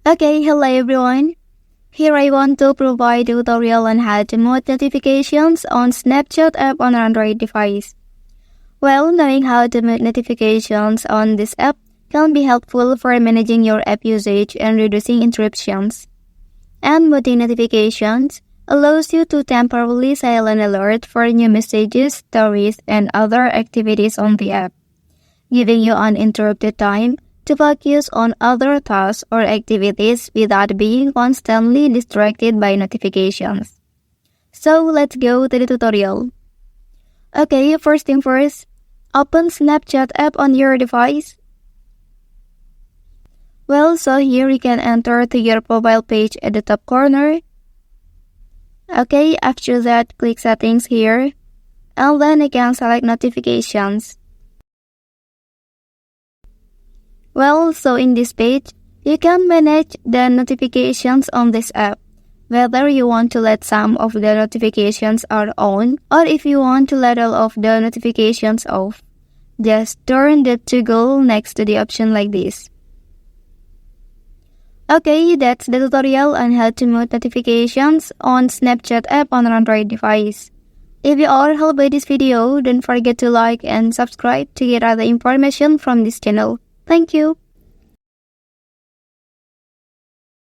Okay, hello everyone. Here I want to provide a tutorial on how to mute notifications on Snapchat app on Android device. Well, knowing how to mute notifications on this app can be helpful for managing your app usage and reducing interruptions. And muting notifications allows you to temporarily silent alert for new messages, stories, and other activities on the app, giving you uninterrupted time to focus on other tasks or activities without being constantly distracted by notifications. So let's go to the tutorial. Okay, first thing first, open Snapchat app on your device. Well, so here you can enter to your profile page at the top corner. Okay, after that, click settings here, and then you can select notifications. Well, so in this page, you can manage the notifications on this app, whether you want to let some of the notifications are on or if you want to let all of the notifications off. Just turn the toggle next to the option like this. Okay, that's the tutorial on how to mute notifications on Snapchat app on an Android device. If you are helped by this video, don't forget to like and subscribe to get other information from this channel. Thank you.